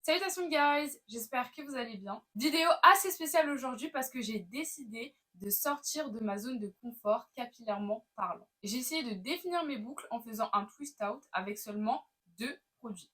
Salutations guys, j'espère que vous allez bien. Vidéo assez spéciale aujourd'hui parce que j'ai décidé de sortir de ma zone de confort capillairement parlant. J'ai essayé de définir mes boucles en faisant un twist out avec seulement deux produits.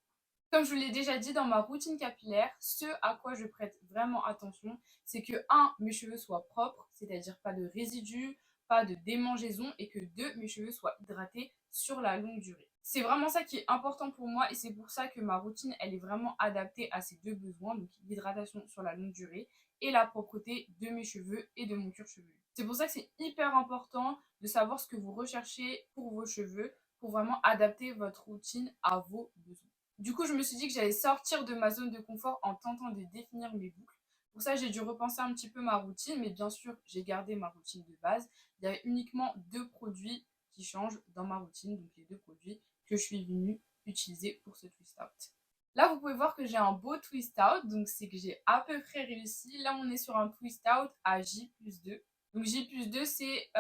Comme je vous l'ai déjà dit dans ma routine capillaire, ce à quoi je prête vraiment attention, c'est que mes cheveux soient propres, c'est-à-dire pas de résidus, pas de démangeaisons et que mes cheveux soient hydratés sur la longue durée. C'est vraiment ça qui est important pour moi et c'est pour ça que ma routine, elle est vraiment adaptée à ces deux besoins, donc l'hydratation sur la longue durée et la propreté de mes cheveux et de mon cuir chevelu. C'est pour ça que c'est hyper important de savoir ce que vous recherchez pour vos cheveux pour vraiment adapter votre routine à vos besoins. Du coup, je me suis dit que j'allais sortir de ma zone de confort en tentant de définir mes boucles. Pour ça, j'ai dû repenser un petit peu ma routine, mais bien sûr, j'ai gardé ma routine de base. Il y a uniquement deux produits qui changent dans ma routine, donc les deux produits que je suis venue utiliser pour ce twist out. Là, vous pouvez voir que j'ai un beau twist out, donc c'est que j'ai à peu près réussi. Là, on est sur un twist out à J+2. Donc J+2, c'est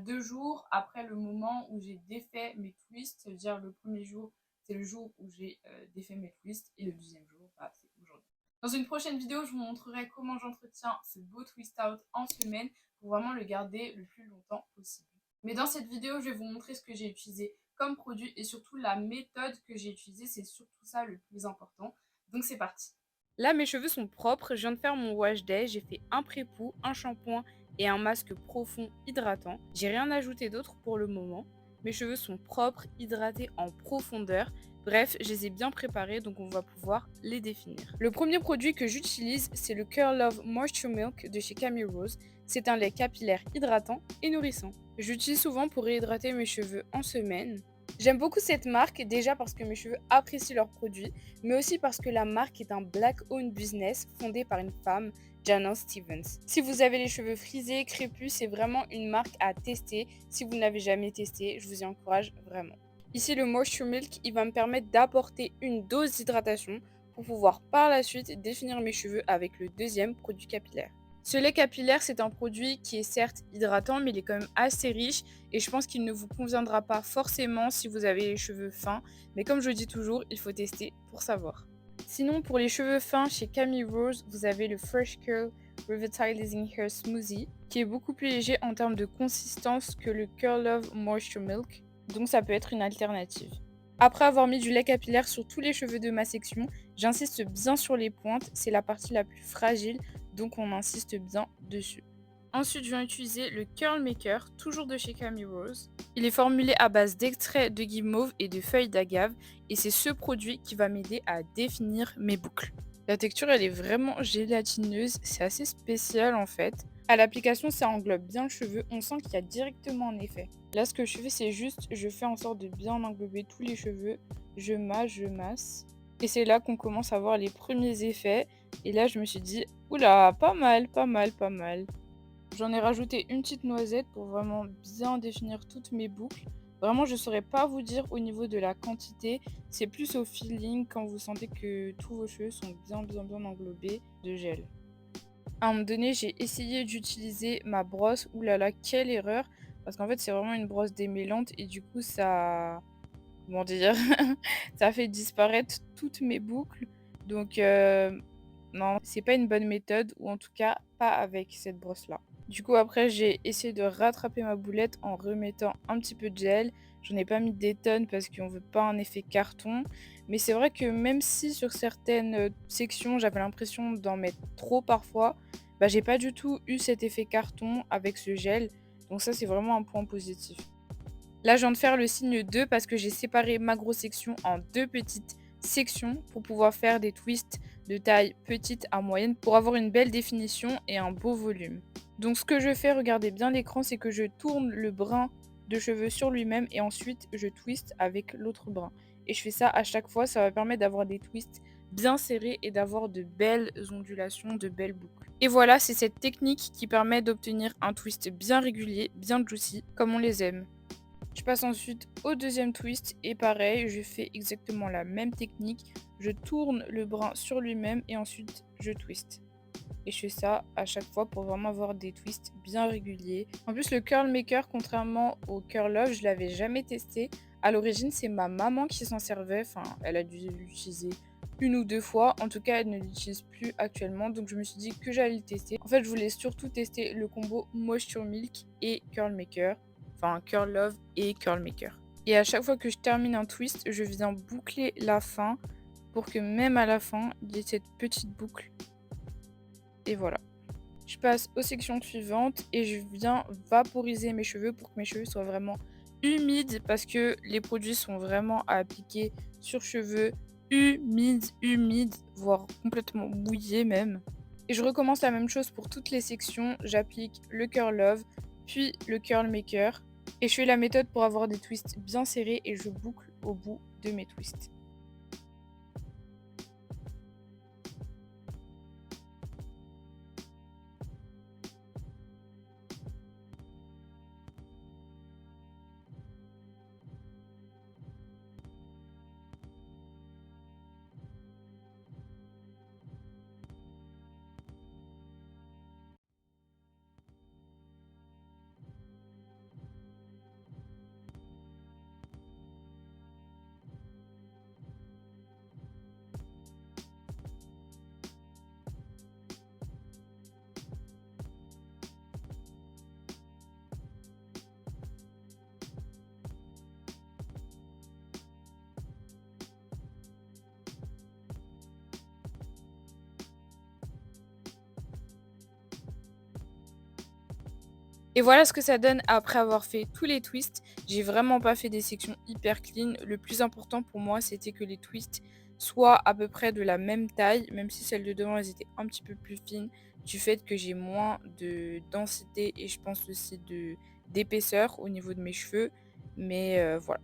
2 jours après le moment où j'ai défait mes twists, c'est-à-dire le premier jour c'est le jour où j'ai défait mes twists et le deuxième jour, c'est aujourd'hui. Dans une prochaine vidéo, je vous montrerai comment j'entretiens ce beau twist out en semaine pour vraiment le garder le plus longtemps possible. Mais dans cette vidéo, je vais vous montrer ce que j'ai utilisé comme produit et surtout la méthode que j'ai utilisée. C'est surtout ça le plus important. Donc c'est parti. Là, mes cheveux sont propres. Je viens de faire mon wash day. J'ai fait un pré-pou, un shampoing et un masque profond hydratant. J'ai rien ajouté d'autre pour le moment. Mes cheveux sont propres, hydratés en profondeur. Bref, je les ai bien préparés, donc on va pouvoir les définir. Le premier produit que j'utilise, c'est le Curl Love Moisture Milk de chez Camille Rose. C'est un lait capillaire hydratant et nourrissant. J'utilise souvent pour réhydrater mes cheveux en semaine. J'aime beaucoup cette marque, déjà parce que mes cheveux apprécient leurs produits, mais aussi parce que la marque est un black-owned business fondé par une femme, Jana Stevens. Si vous avez les cheveux frisés, crépus, c'est vraiment une marque à tester. Si vous n'avez jamais testé, je vous y encourage vraiment. Ici, le Moisture Milk, il va me permettre d'apporter une dose d'hydratation pour pouvoir par la suite définir mes cheveux avec le deuxième produit capillaire. Ce lait capillaire, c'est un produit qui est certes hydratant, mais il est quand même assez riche et je pense qu'il ne vous conviendra pas forcément si vous avez les cheveux fins. Mais comme je dis toujours, il faut tester pour savoir. Sinon, pour les cheveux fins, chez Camille Rose, vous avez le Fresh Curl Revitalizing Hair Smoothie, qui est beaucoup plus léger en termes de consistance que le Curl Love Moisture Milk, donc ça peut être une alternative. Après avoir mis du lait capillaire sur tous les cheveux de ma section, j'insiste bien sur les pointes, c'est la partie la plus fragile, donc on insiste bien dessus. Ensuite, je viens utiliser le Curl Maker, toujours de chez Camille Rose. Il est formulé à base d'extrait de guimauve et de feuilles d'agave, et c'est ce produit qui va m'aider à définir mes boucles. La texture, elle est vraiment gélatineuse, c'est assez spécial en fait. À l'application, ça englobe bien le cheveu, on sent qu'il y a directement un effet. Là, ce que je fais, c'est juste, je fais en sorte de bien englober tous les cheveux, je masse. Et c'est là qu'on commence à voir les premiers effets. Et là, je me suis dit, oula, pas mal, pas mal, pas mal. J'en ai rajouté une petite noisette pour vraiment bien définir toutes mes boucles. Vraiment, je ne saurais pas vous dire au niveau de la quantité. C'est plus au feeling quand vous sentez que tous vos cheveux sont bien englobés de gel. À un moment donné, j'ai essayé d'utiliser ma brosse. Ouh là là, quelle erreur! Parce qu'en fait, c'est vraiment une brosse démêlante et du coup, ça, comment dire? Ça fait disparaître toutes mes boucles. Donc non, c'est pas une bonne méthode ou en tout cas pas avec cette brosse-là. Du coup, après, j'ai essayé de rattraper ma boulette en remettant un petit peu de gel. J'en ai pas mis des tonnes parce qu'on veut pas un effet carton. Mais c'est vrai que même si sur certaines sections, j'avais l'impression d'en mettre trop parfois, bah, j'ai pas du tout eu cet effet carton avec ce gel. Donc ça, c'est vraiment un point positif. Là, je viens de faire le signe 2 parce que j'ai séparé ma grosse section en deux petites sections pour pouvoir faire des twists de taille petite à moyenne pour avoir une belle définition et un beau volume. Donc ce que je fais, regardez bien l'écran, c'est que je tourne le brin de cheveux sur lui-même et ensuite je twiste avec l'autre brin. Et je fais ça à chaque fois, ça va permettre d'avoir des twists bien serrés et d'avoir de belles ondulations, de belles boucles. Et voilà, c'est cette technique qui permet d'obtenir un twist bien régulier, bien juicy, comme on les aime. Je passe ensuite au deuxième twist et pareil, je fais exactement la même technique. Je tourne le brin sur lui-même et ensuite je twist. Et je fais ça à chaque fois pour vraiment avoir des twists bien réguliers. En plus, le Curl Maker, contrairement au Curl Love, je l'avais jamais testé. À l'origine, c'est ma maman qui s'en servait. Enfin, elle a dû l'utiliser une ou deux fois. En tout cas, elle ne l'utilise plus actuellement, donc je me suis dit que j'allais le tester. En fait, je voulais surtout tester le combo Moisture Milk et Curl Maker, enfin Curl Love et Curl Maker. Et à chaque fois que je termine un twist, je viens boucler la fin pour que même à la fin, il y ait cette petite boucle. Et voilà. Je passe aux sections suivantes et je viens vaporiser mes cheveux pour que mes cheveux soient vraiment humides parce que les produits sont vraiment à appliquer sur cheveux humides, voire complètement mouillés même. Et je recommence la même chose pour toutes les sections. J'applique le Curl Love, puis le Curl Maker. Et je fais la méthode pour avoir des twists bien serrés et je boucle au bout de mes twists. Et voilà ce que ça donne après avoir fait tous les twists. J'ai vraiment pas fait des sections hyper clean. Le plus important pour moi, c'était que les twists soient à peu près de la même taille, même si celles de devant, elles étaient un petit peu plus fines, du fait que j'ai moins de densité et je pense aussi d'épaisseur au niveau de mes cheveux. Mais voilà.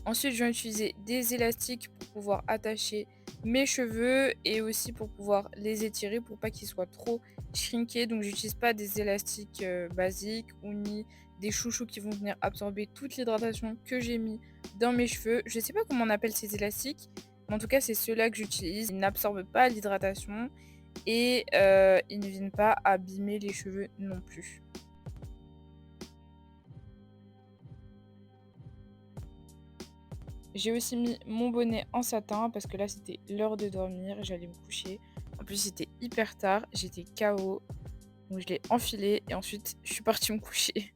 Ensuite, je vais utiliser des élastiques pour pouvoir attacher mes cheveux et aussi pour pouvoir les étirer pour pas qu'ils soient trop shrinkés. Donc, j'utilise pas des élastiques basiques ou ni des chouchous qui vont venir absorber toute l'hydratation que j'ai mis dans mes cheveux. Je sais pas comment on appelle ces élastiques, mais en tout cas, c'est ceux-là que j'utilise. Ils n'absorbent pas l'hydratation et ils ne viennent pas abîmer les cheveux non plus. J'ai aussi mis mon bonnet en satin parce que là c'était l'heure de dormir, j'allais me coucher. En plus c'était hyper tard, j'étais KO. Donc je l'ai enfilé et ensuite je suis partie me coucher.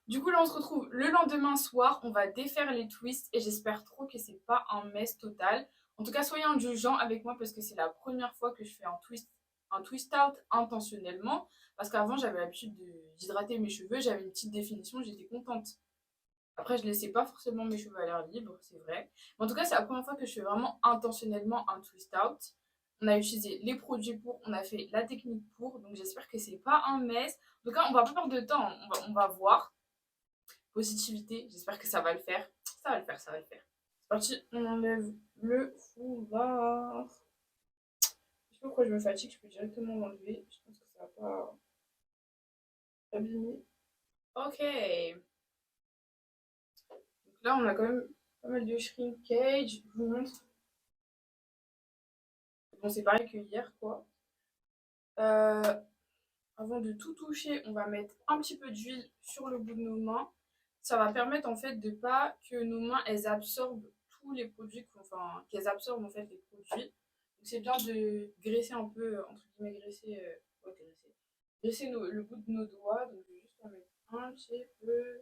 Du coup là on se retrouve le lendemain soir, on va défaire les twists et j'espère trop que c'est pas un mess total. En tout cas soyez indulgents avec moi parce que c'est la première fois que je fais un twist out intentionnellement. Parce qu'avant j'avais l'habitude d'hydrater mes cheveux, j'avais une petite définition, j'étais contente. Après, je laissais pas forcément mes cheveux à l'air libre, c'est vrai. Mais en tout cas, c'est la première fois que je fais vraiment intentionnellement un twist out. On a utilisé les produits pour, on a fait la technique pour, donc j'espère que c'est pas un mess. En tout cas, on va pas perdre de temps, on va voir. Positivité, j'espère que ça va le faire. Ça va le faire, ça va le faire. C'est parti, on enlève le foulard. Je sais pas pourquoi je me fatigue, je peux directement l'enlever. Je pense que ça va pas abîmer. Ok. Donc là, on a quand même pas mal de shrinkage. Je vous montre. Bon, c'est pareil que hier, quoi. Euh, Avant de tout toucher, on va mettre un petit peu d'huile sur le bout de nos mains. Ça va permettre en fait de pas que nos mains elles absorbent tous les produits, enfin qu'elles absorbent en fait les produits. Donc c'est bien de graisser un peu, entre guillemets, graisser le bout de nos doigts. Donc je vais juste en mettre un petit peu.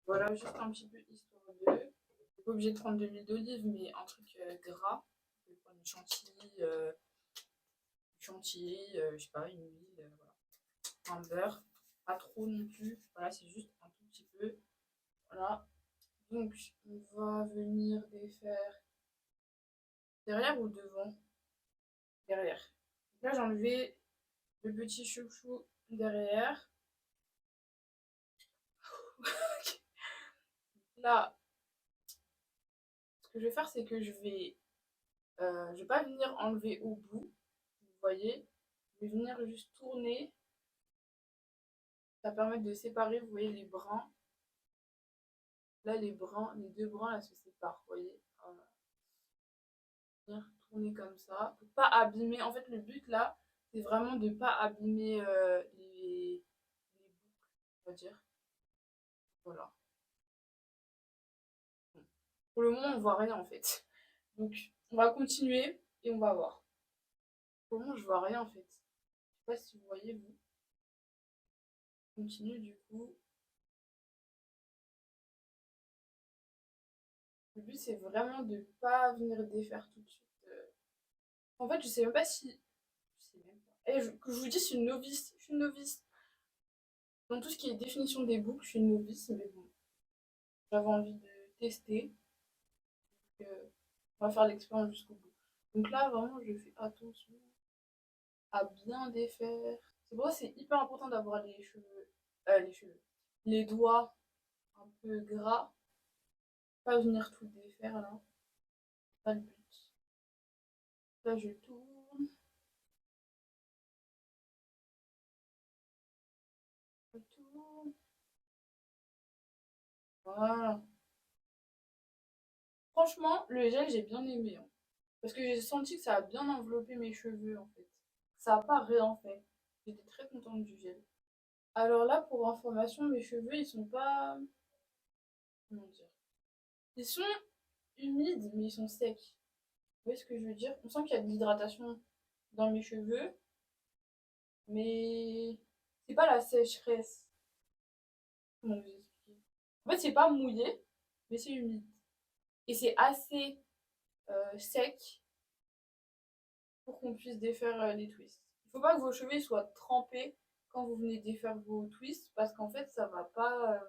Voilà, juste un petit peu histoire de. Pas obligé de prendre de l'huile d'olive, mais un truc gras. Vous pouvez prendre du chantilly, je sais pas, une huile, voilà. Un beurre, pas trop non plus. Voilà, c'est juste un tout petit peu. Voilà. Donc, on va venir défaire derrière ou devant? Derrière. Donc là, j'ai enlevé le petit chouchou derrière. Là, ce que je vais faire, c'est que je vais pas venir enlever au bout. Vous voyez, je vais venir juste tourner. Ça permet de séparer, vous voyez, les brins. Là, les deux brins, là, se séparent, vous voyez. Venir tourner comme ça pour pas abîmer. En fait, le but là, c'est vraiment de pas abîmer les boucles, on va dire. Voilà. Bon. Pour le moment, on voit rien en fait. Donc, On va continuer et on va voir. Comment je vois rien en fait. Je sais pas si vous voyez vous. On continue du coup. Le but c'est vraiment de pas venir défaire tout de suite. En fait, je sais même pas si. Je sais même pas. Que je vous dis, je suis une novice. Je suis une novice. Dans tout ce qui est définition des boucles, je suis une novice, mais bon, j'avais envie de tester. Donc, on va faire l'expérience jusqu'au bout. Donc là, vraiment, je fais attention à bien défaire. C'est pour ça que c'est hyper important d'avoir les doigts un peu gras. Pas venir tout défaire là. Pas le but. Là, je tourne. Je tourne. Voilà. Franchement, le gel, j'ai bien aimé, hein. Parce que j'ai senti que ça a bien enveloppé mes cheveux en fait. Ça n'a pas rien fait. J'étais très contente du gel. Alors là, pour information, mes cheveux, ils sont pas. Comment dire? Ils sont humides, mais ils sont secs. Vous voyez ce que je veux dire? On sent qu'il y a de l'hydratation dans mes cheveux, mais c'est pas la sécheresse. Comment vous expliquer? En fait, c'est pas mouillé, mais c'est humide. Et c'est assez sec pour qu'on puisse défaire les twists. Il faut pas que vos cheveux soient trempés quand vous venez défaire vos twists, parce qu'en fait, ça va pas.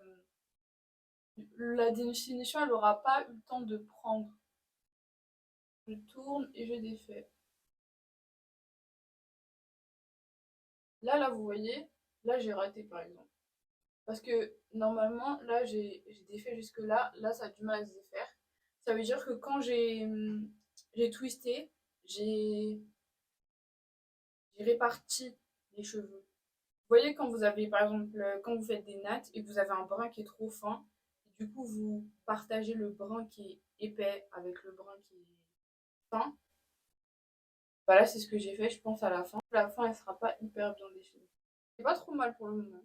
La définition, elle aura pas eu le temps de prendre. Je tourne et je défais. Là, vous voyez, là, j'ai raté par exemple. Parce que normalement, là, j'ai défait jusque-là. Là, ça a du mal à se défaire. Ça veut dire que quand j'ai twisté, j'ai réparti les cheveux. Vous voyez, quand vous avez, par exemple, quand vous faites des nattes et que vous avez un brin qui est trop fin, et du coup, vous partagez le brin qui est épais avec le brin qui est fin. Voilà, c'est ce que j'ai fait, je pense, à la fin. La fin, elle sera pas hyper bien définie. C'est pas trop mal pour le moment.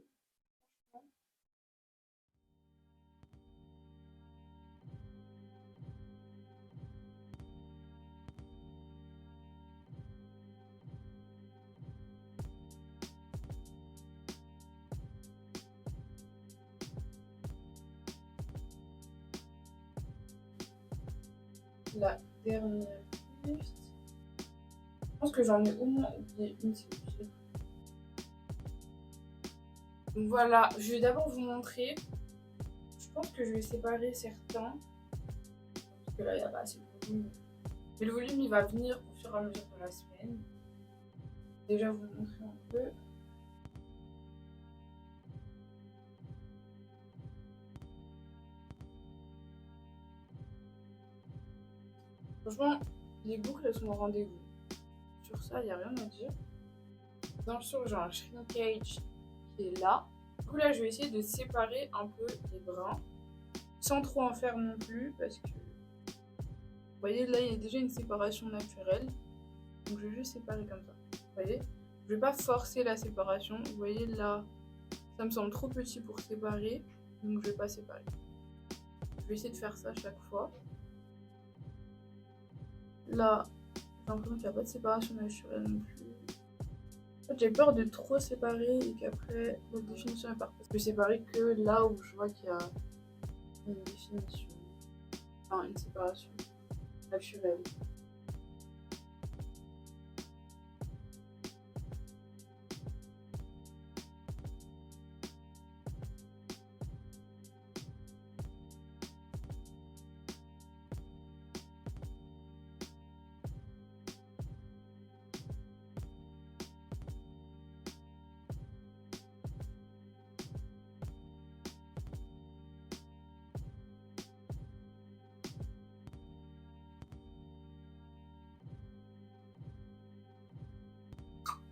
La dernière liste. Je pense que j'en ai au moins oublié une, c'est obligé. Donc voilà, je vais d'abord vous montrer. Je pense que je vais séparer certains. Parce que là, il n'y a pas assez de volume. Mais le volume, il va venir au fur et à mesure de la semaine. Déjà, vous montrer un peu. Franchement, les boucles, elles sont au rendez-vous. Sur ça, il n'y a rien à dire. Bien sûr, j'ai un shrinkage qui est là. Du coup, là, je vais essayer de séparer un peu les brins. Sans trop en faire non plus, parce que... Vous voyez, là, il y a déjà une séparation naturelle. Donc, je vais juste séparer comme ça. Vous voyez? Je vais pas forcer la séparation. Vous voyez, là, ça me semble trop petit pour séparer. Donc, je vais pas séparer. Je vais essayer de faire ça chaque fois. Là, j'ai l'impression qu'il n'y a pas de séparation naturelle non plus. En fait, j'ai peur de trop séparer et qu'après, la définition est parfaite. Je vais séparer que là où je vois qu'il y a une définition. Enfin, une séparation naturelle.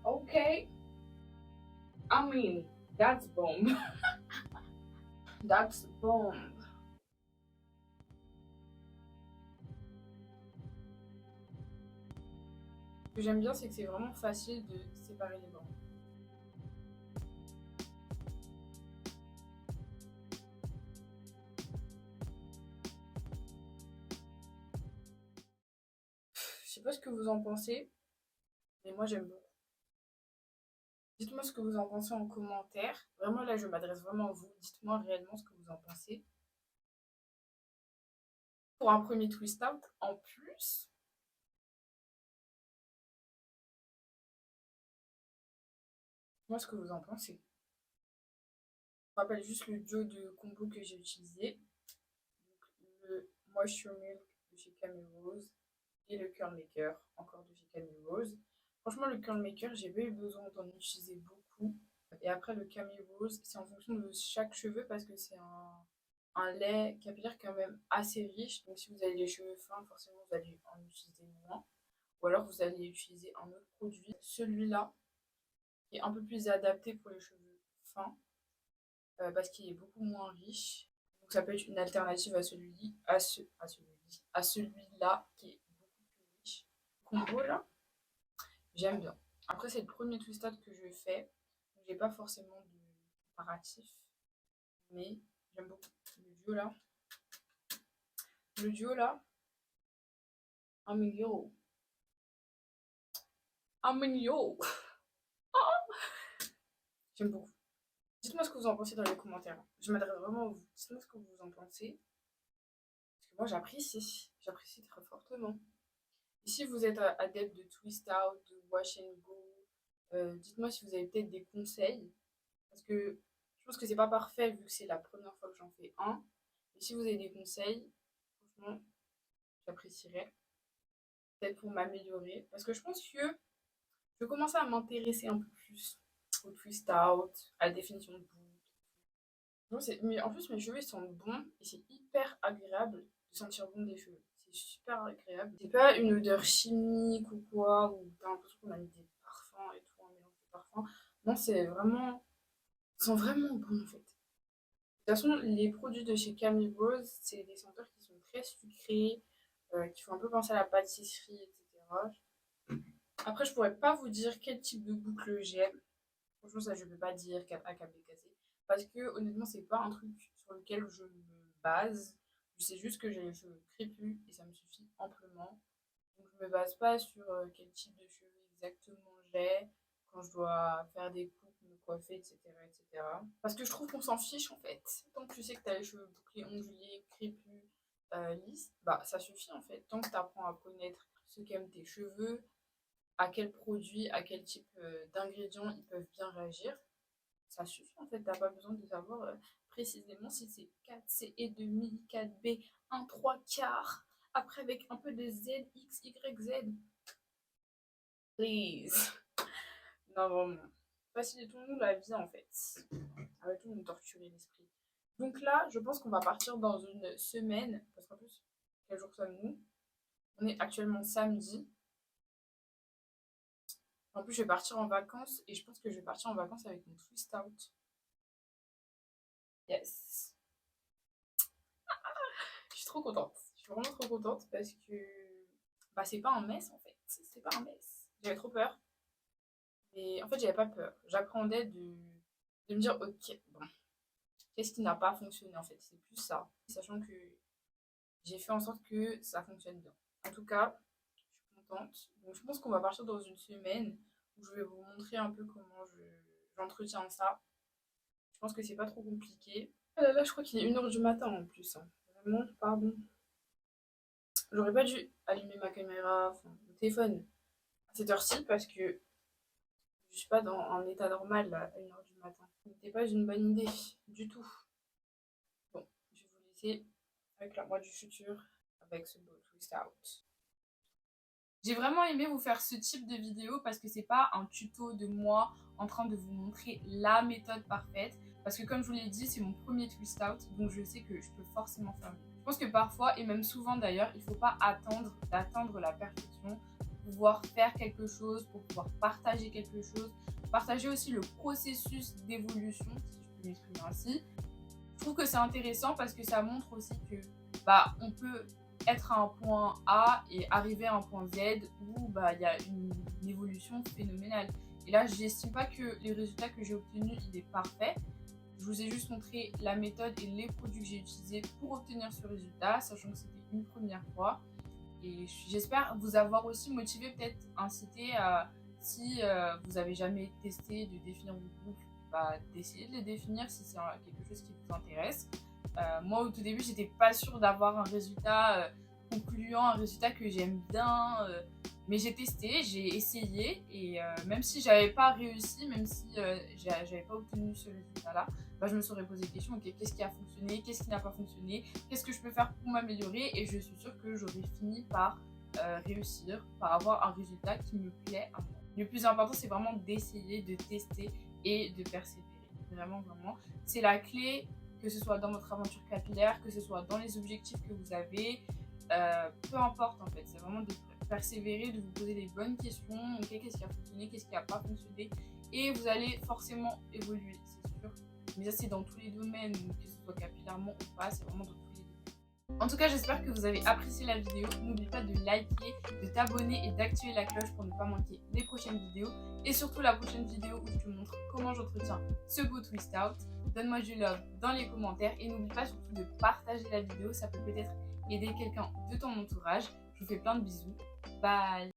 Okay. I mean, that's bomb. That's bomb. Ce que j'aime bien, c'est que c'est vraiment facile de séparer les bancs. pas ce que vous en pensez, mais moi j'aime beaucoup. Dites-moi ce que vous en pensez en commentaire. Vraiment là, je m'adresse vraiment à vous. Dites-moi réellement ce que vous en pensez. Pour un premier twist out, en plus, moi ce que vous en pensez. Je rappelle juste le duo de combo que j'ai utilisé. Donc, le Moisture Milk de chez Camille Rose et le Curl Maker, encore de chez Camille Rose. Franchement, le Curl Maker, j'ai pas eu besoin d'en utiliser beaucoup. Et après, le Camille Rose, c'est en fonction de chaque cheveu parce que c'est un lait capillaire quand même assez riche. Donc, si vous avez les cheveux fins, forcément, vous allez en utiliser moins. Ou alors, vous allez utiliser un autre produit. Celui-là est un peu plus adapté pour les cheveux fins parce qu'il est beaucoup moins riche. Donc, ça peut être une alternative à celui-là qui est beaucoup plus riche. Combo là, j'aime bien. Après, c'est le premier twist out que je fais. J'ai pas forcément de comparatif, mais j'aime beaucoup le duo là. Le duo là, un million. Un million. J'aime beaucoup. Dites-moi ce que vous en pensez dans les commentaires. Je m'adresse vraiment à vous. Dites-moi ce que vous en pensez. Parce que moi, j'apprécie. J'apprécie très fortement. Et si vous êtes adepte de twist out, de wash and go, dites-moi si vous avez peut-être des conseils. Parce que je pense que c'est pas parfait vu que c'est la première fois que j'en fais un. Et si vous avez des conseils, franchement, j'apprécierais. Peut-être pour m'améliorer. Parce que je pense que je vais commencer à m'intéresser un peu plus au twist out, à la définition de boucle. Mais en plus, mes cheveux ils sentent bon et c'est hyper agréable de sentir bon des cheveux. C'est super agréable. C'est pas une odeur chimique ou quoi, où t'as l'impression qu'on a mis des parfums et tout, un mélange de parfums. Non, c'est vraiment. Ils sont vraiment bons en fait. De toute façon, les produits de chez Camille Rose, c'est des senteurs qui sont très sucrés, qui font un peu penser à la pâtisserie, etc. Après, je pourrais pas vous dire quel type de boucle j'aime. Franchement, ça, je peux pas dire à câble cassé. Parce que, honnêtement, c'est pas un truc sur lequel je me base. Je sais juste que j'ai les cheveux crépus et ça me suffit amplement. Donc, je me base pas sur quel type de cheveux exactement j'ai quand je dois faire des coupes, me coiffer, etc., etc. Parce que je trouve qu'on s'en fiche en fait. Tant que tu sais que tu as les cheveux bouclés, ondulés, crépus, lisses, bah ça suffit en fait. Tant que tu apprends à connaître ce qu'aiment tes cheveux, à quel produit, à quel type d'ingrédients ils peuvent bien réagir, ça suffit en fait. T'as pas besoin de savoir précisément si c'est 4C et demi, 4B, 1 3 quarts, après avec un peu de Z, X, Y, Z. Please. Non, vraiment. Facilitons-nous la vie en fait. Arrêtons de nous torturer l'esprit. Donc là, je pense qu'on va partir dans une semaine, parce qu'en plus, quel jour sommes-nous? On est actuellement samedi. En plus, je vais partir en vacances et je pense que je vais partir en vacances avec mon twist out. Yes. Je suis trop contente. Je suis vraiment trop contente parce que bah, c'est pas un mess en fait. C'est pas un mess. J'avais trop peur. Mais en fait, j'avais pas peur. J'appréhendais de me dire, ok, bon, qu'est-ce qui n'a pas fonctionné en fait? C'est plus ça. Sachant que j'ai fait en sorte que ça fonctionne bien. En tout cas, je suis contente. Donc, je pense qu'on va partir dans une semaine où je vais vous montrer un peu comment j'entretiens ça. Je pense que c'est pas trop compliqué. Ah là là, je crois qu'il est 1 h du matin en plus, hein. Vraiment, pardon. J'aurais pas dû allumer ma caméra, enfin, mon téléphone à cette heure-ci parce que je suis pas dans un état normal là, à 1 h du matin. Ce n'était pas une bonne idée du tout. Bon, je vais vous laisser avec la moi du futur avec ce beau twist out. J'ai vraiment aimé vous faire ce type de vidéo parce que c'est pas un tuto de moi en train de vous montrer la méthode parfaite. Parce que comme je vous l'ai dit, c'est mon premier twist out, donc je sais que je peux forcément faire mieux. Je pense que parfois, et même souvent d'ailleurs, il ne faut pas attendre d'atteindre la perfection pour pouvoir faire quelque chose, pour pouvoir partager quelque chose, partager aussi le processus d'évolution, si je peux m'exprimer ainsi. Je trouve que c'est intéressant parce que ça montre aussi que bah, on peut être à un point A et arriver à un point Z où bah, y a une évolution phénoménale. Et là, j'estime pas que les résultats que j'ai obtenus, il est parfait. Je vous ai juste montré la méthode et les produits que j'ai utilisés pour obtenir ce résultat, sachant que c'était une première fois. Et j'espère vous avoir aussi motivé, peut-être incité à, si vous avez jamais testé de définir vos boucles, d'essayer de les définir si c'est quelque chose qui vous intéresse. Moi au tout début j'étais pas sûre d'avoir un résultat concluant, un résultat que j'aime bien, mais j'ai testé, j'ai essayé et même si j'avais pas réussi, même si j'avais pas obtenu ce résultat là, je me serais posé des questions, ok, qu'est-ce qui a fonctionné, qu'est-ce qui n'a pas fonctionné, qu'est-ce que je peux faire pour m'améliorer, et je suis sûre que j'aurais fini par réussir, par avoir un résultat qui me plaît à moi. Le plus important c'est vraiment d'essayer, de tester et de persévérer, vraiment c'est la clé, que ce soit dans votre aventure capillaire, que ce soit dans les objectifs que vous avez, peu importe en fait, c'est vraiment de persévérer, de vous poser les bonnes questions, ok, qu'est-ce qui a fonctionné, qu'est-ce qui n'a pas fonctionné, et vous allez forcément évoluer, c'est sûr, mais ça c'est dans tous les domaines, que ce soit capillairement ou pas, c'est vraiment dans tous les domaines. En tout cas, j'espère que vous avez apprécié la vidéo, n'oublie pas de liker, de t'abonner et d'activer la cloche pour ne pas manquer les prochaines vidéos, et surtout la prochaine vidéo où je te montre comment j'entretiens ce beau twist out. Donne-moi du love dans les commentaires et n'oublie pas surtout de partager la vidéo, ça peut peut-être aider quelqu'un de ton entourage. Je vous fais plein de bisous. Bye!